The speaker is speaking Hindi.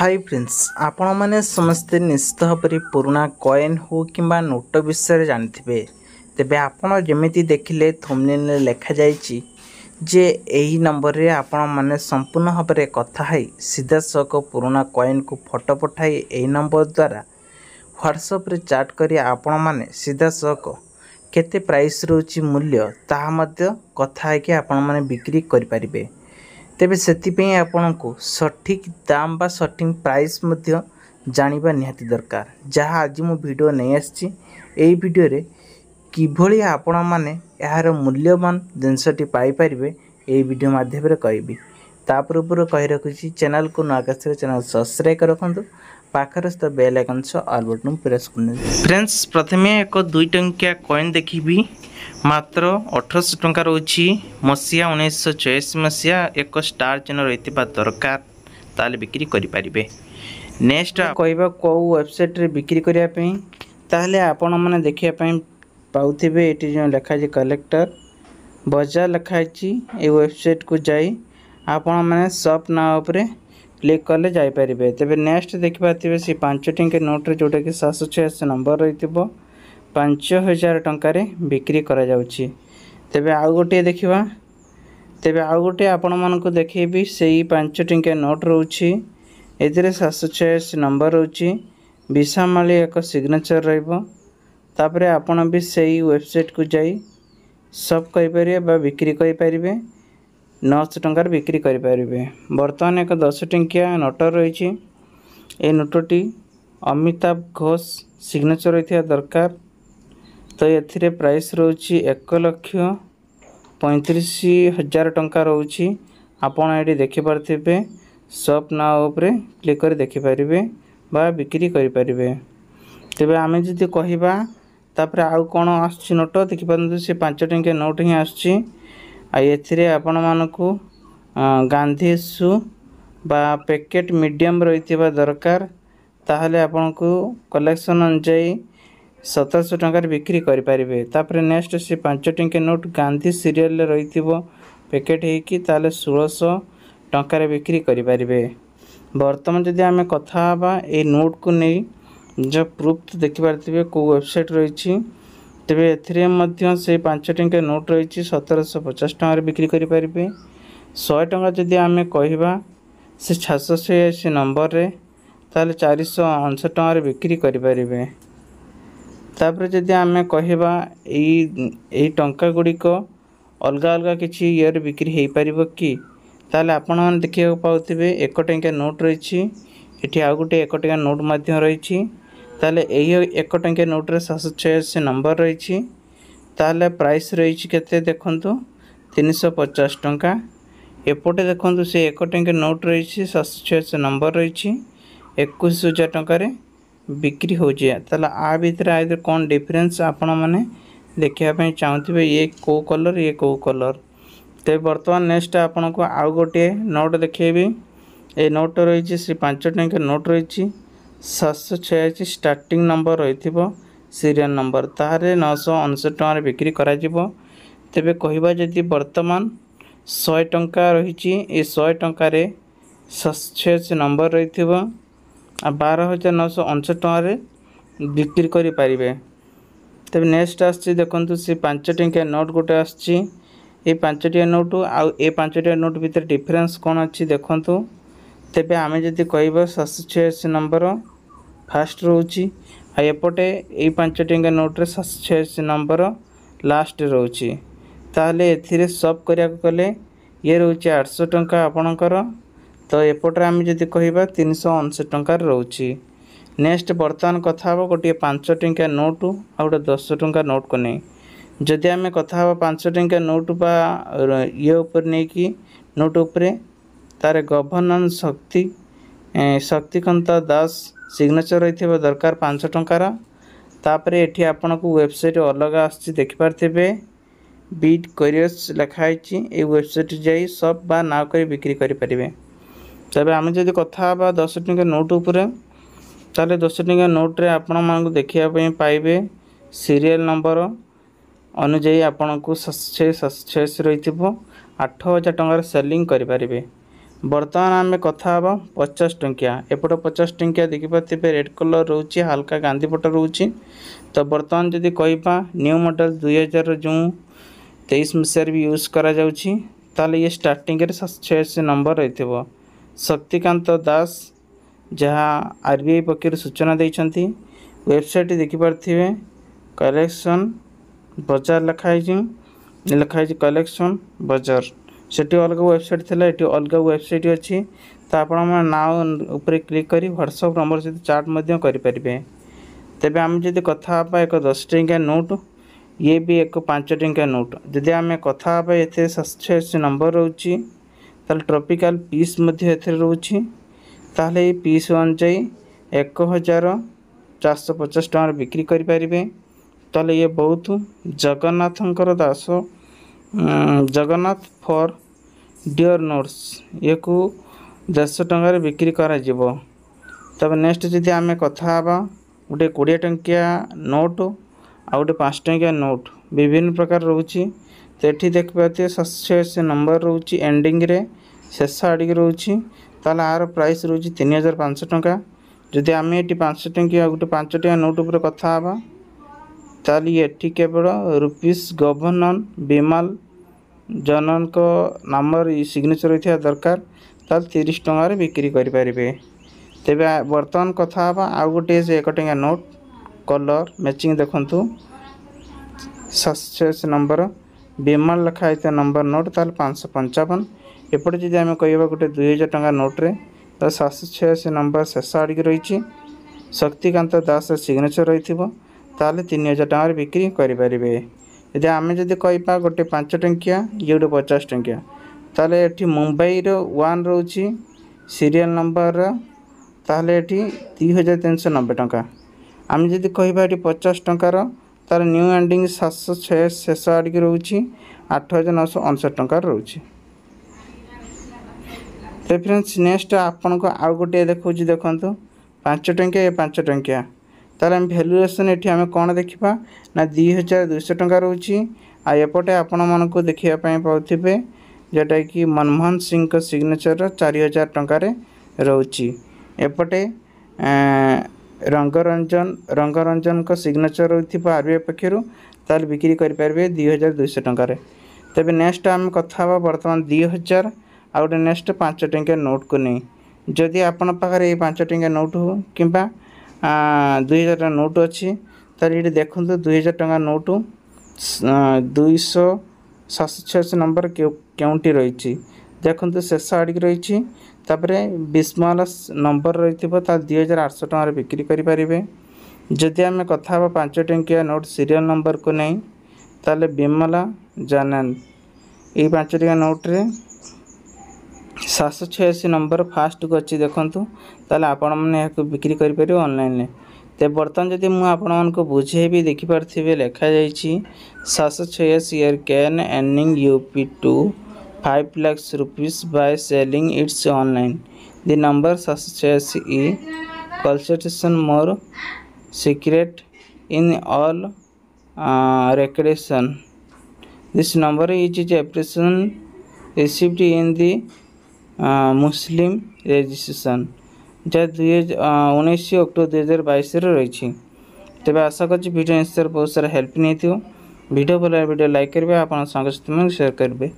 हाय फ्रेंड्स आपण माने समस्ते निश्चित भाव पुराना कॉइन हो किंबा नोट विषय जानते तेबे आपण जमिति देखिले थंबनेल रे लिखा जायछि जे एही नंबर रे आपण माने संपूर्ण भाव में कथा है सीधा सक पुराना कॉइन को फोटो पठाई एही नंबर द्वारा व्हाट्सएप रे चैट करी आपण माने सीधा सक केते प्राइस रोची मूल्य ताहा मध्य कथा है कि आपण माने बिक्री करि परिबे। तेबे सेतिपई आपनको सठिक दाम बा सठिक प्राइस मध्य जानिबा निहाती दरकार जहाँ आज मु वीडियो नहीं आछि। एई वीडियो रे किभली आपण माने यार मूल्यवान जिनसटी पाई परिबे एई वीडियो माध्यम रे कहबी। तापर ऊपर कहि रखुछि चैनल को नागस्त्र चैनल सब्सक्राइब कर रखंतु पाखर स्थ बेल आइकन से ऑल बटन प्रेस करने। फ्रेंड्स प्रथमे एक 2 टंकिया कॉइन देखिबी मात्र 1800 टंका रोची मसिया 1986 मसिया एक स्टार चिन्ह रही दरकार ताले बिक्री करि परिबे। नेक्स्ट कहबा को वेबसाइट रे बिक्री करिया पई ताले आपण माने देखिया पई पाउथिबे एटी जो लिखा जे कलेक्टर बाजार लिखा छि ए वेबसाइट को जाई आपण माने शॉप ना ऊपर क्लिक करले जाई परिबे। तबे नेक्स्ट देखबा थिबे से 5 टंके नोट रे जोटा कि 786 नंबर रहितबो 5000 टंकार बिक्री करा जाउछि। तेबे आउ गोटे देखिबा तेबे आउ गोटे आपण मानको देखैबी सेही 5 टंकिया नोट रहउछि एदिरे 786 नंबर रहउछि विशामाली एक सिग्नेचर रहइबो। तापरे आपण भी सेही वेबसाइट को जाई सब करि परिबे बा बिक्री करि परिबे 900 टंकार बिक्री करि परिबे। वर्तमान एक 10 टंकिया नोट रहिछि ए नोटटी अमिताभ घोष सिग्नेचर रहिथिया दरकार तो एथिरे प्राइस रोची 1,35,000 टंका रोची आपण एडी देखि परथिबे शॉप नाउ ऊपर क्लिक कर देखि परिबे बा बिक्री करि परिबे। तबे आमे जदि कहिबा तापर आउ कोन आछि नोट देखि परंतु से 5 टंकिया नोट ही आछि आ एथिरे आपण मानको गांधी सु बा पैकेट मीडियम रहिथिबा दरकार ताहले आपनको कलेक्शन अनुसार 1700 टंकार बिक्री करि परिबे। तापर नेक्स्ट से 5 टंकिया नोट गांधी सीरियल रे रहिथिबो पैकेट हे कि ताले 1600 टंकार बिक्री करि परिबे। वर्तमान जदि आमे कथा हबा ए नोट को नै जो प्रूफ देखि परथिबे को वेबसाइट रहिछि तबे एथिरे मध्य से 5 टंकिया नोट रहिछि 1750 टंकार बिक्री करि परिबे। 100 टंका जदि आमे कहिबा से 686 नंबर रे ताले 459 टंकार बिक्री करि परिबे। तापर जदि आमे कहिबा एई टंका गुडी को अलगा अलगा किछि ईयर बिक्री हेई परिबो कि ताले आपण मन देखियो पाउथिबे 1 टंकिया नोट रहिछि एठी आ गुटे 1 टंकिया नोट माध्यम रहिछि ताले एही 1 टंकिया नोट रे 786 नंबर रहिछि ताले प्राइस रहिछि केते देखंतु 350 टंका। एपोटे देखंतु से 1 टंकिया नोट रहिछि 786 नंबर रहिछि 21000 टंका रे बिक्री हो जाए ताला आ भीतर आइदर कौन डिफरेंस आपण माने देखिया पई चाहथिबे ये को कलर ये को कलर। ते वर्तमान नेक्स्ट आपण को आउ गोटे नोट देखैबी ए नोट रहिछि से 5 टंका नोट रहिछि 786 स्टार्टिंग नंबर रहिथिबो सीरियल नंबर तारे 959 टंका रे बिक्री करा जिवो। तेबे कहिबा जदि वर्तमान 100 टंका रहिछि ए 100 टंका रे 786 नंबर रहिथिबो 12,959 टंका रे बिक्री करि परिबे। तबे नेक्स्ट आछि देखंतु से 5 टंकिया नोट गोटे आछि ए 5 टंकिया नोट आ ए 5 टंकिया नोट भीतर डिफरेंस कोन अछि देखंतु। तबे आमे जदि कहबा 786 नंबर फास्ट रहउछि आ एपटे ए 5 टंकिया नोट रे 786 नंबर लास्ट रहउछि ताले एथिरे सब करिया कले ये रहउछि 800 टंका आपणकर तो एपटे आमे जदि कहबा 359 टंका रहउछि। नेक्स्ट वर्तमान कथा हबो गोटे 5 टंकिया नोट आ गोटे 10 टंका नोट को नै जदि आमे कथा हबा 5 टंकिया नोट बा ये ऊपर नै कि नोट ऊपर तारे गवर्नन्स शक्तिकांत दास सिग्नेचर रहिथिबा दरकार 5 टंकार। तापर एठी आपनको वेबसाइट अलग आछि देखि परथिबे बीट कोरियर्स लिखाइछि ए वेबसाइट जाई सब बा नाव करी बिक्री करि परिबे। तबे आमे जदि कथा हबा 10 टंकिया नोट ऊपर ताले 10 टंकिया नोट रे आपण मानकु देखिया पई पाइबे सीरियल नंबर अनुଯାୟୀ आपनको 786 रहिथिबो 8000 टंका सेलिंग करि परिबे। बर्तमान आम कथा हाँ 50 टंकिया एपट 50 टंकिया देखिपे रेड कलर रोचे हल्का गांधी पट रोचे। तो बर्तमान जदि कह न्यू मॉडल 2000 जो 23 मसीह भी यूज करा जाउछि ताले ये स्टार्टिंग रे 786 नंबर रही। शक्तिकांत दास जहाँ आरबीआई पक्षर सूचना देइछंती। वेबसाइट देखिपारे कलेक्शन बजार लिखाई कलेक्शन बजार से अलग वेबसाइट थिला एटी अलग वेबसाइट अच्छी। तो आपण नाउ ऊपर क्लिक करी व्हाट्सएप नंबर सहित चार्ट मध्य करें। तेबे आम जदि कथा एक 10 टंकिया नोट ये भी एक 5 टंकिया नोट जदि आम कथा ये 786 नंबर रोचे ट्रॉपिकल पीस रोचे ताहले पीस अनुजाई 1450 टंकार बिक्री करें। ताले ये बहुत जगन्नाथंकर दास जगन्नाथ फॉर डियर नोट्स ये को 100 टंकार बिक्री करा जिवो। तब नेक्स्ट जदि आम कथा गोटे 20 टंकिया नोट आ गोटे 5 टंकिया नोट विभिन्न प्रकार रोची। तो ये देखिए 786 नंबर रोची एंडिंग रे शेष आड़ रोची ताला आर प्राइस रोची 3500 टंका। जदि आम ये 5 टंकिया गोटे 5 टंकिया नोट उपर कथा ताली ये केवल रुपीस गवर्नर विमल जनन को नाम सिग्नेचर रही दरकार ताल 30 टंकार बिक्री करें। तेबे बर्तमान कथा आउ गोटे 1 टंकिया नोट कलर मैचिंग देखंतु 786 नंबर विमल लिखाई नंबर नोट ताल 555। एपटे जदि आम कह गोटे 2000 टंका नोट रे तो 786 नंबर शेष आड़ रही शक्तिकांत दास सिग्नेचर रही ताले 3000 टंकार बिक्री करें। यदि आम जदि कह गोटे 5 टंकिया ये गोटे 50 टंकिया ताले एठी मुंबई रो 1 रोची सीरियल नंबर ताले एठी 2390 टंका। आम जदि कह 50 टंकार तार न्यू एंडिंग 706 शेष आड़ रोची 8959 टंकार रोची। तो फ्रेंड्स नेक्स्ट आपन को आउ गोटे देखो देखो 5 टंकिया 5 टंकिया ताले हम वैल्यूएशन एठी आम कौन देखा ना 2200 टंका रोची। आ एपटे आपण मन को देखिया पाउथिबे जोटा कि मनमोहन सिंह को सिग्नेचर 4000 टंकार रोची। एपटे रंगरंजन को सिग्नेचर रही आरबीआई पक्षर ताल बिक्री करें 2200 टंकार। तेबे नेक्स्ट आम कथा बर्तमान 2000 आ गोटे नेक्स्ट 5 टंकिया नोट को नहीं जदि आपण पाखे ये 5 टंकिया नोट हो कि 2000 टका नोट अच्छी तार ये देखो 2000 टका नोट 287 नंबर केउंटी रही देखो शेष आड़ रही बिस्मल नंबर रही 2800 टकर बिक्री करें। जदि आम कथा 5 टंकिया नोट सीरियल नंबर को नहीं ताले विमला जानन ये 5 टंकिया नोट रे 786 नंबर फास्ट को अच्छी देखूँ ताले आपण मैंने बिक्री करें ऑनलाइन। तो बर्तमान जदि मुझे आपण को बुझेबी देखिपारे लिखा जाइए 786 year can earning UP2 5 lakhs rupees by selling its online the number 786 consultation more secret in all recreation this number is application received in the Muslim registration जहाँ 19 अक्टोबर 2022 रही। तेज आशा कर वीडियो बहुत सारा हेल्प नहीं वीडियो भल वीडियो लाइक करेंगे आप शेयर करेंगे।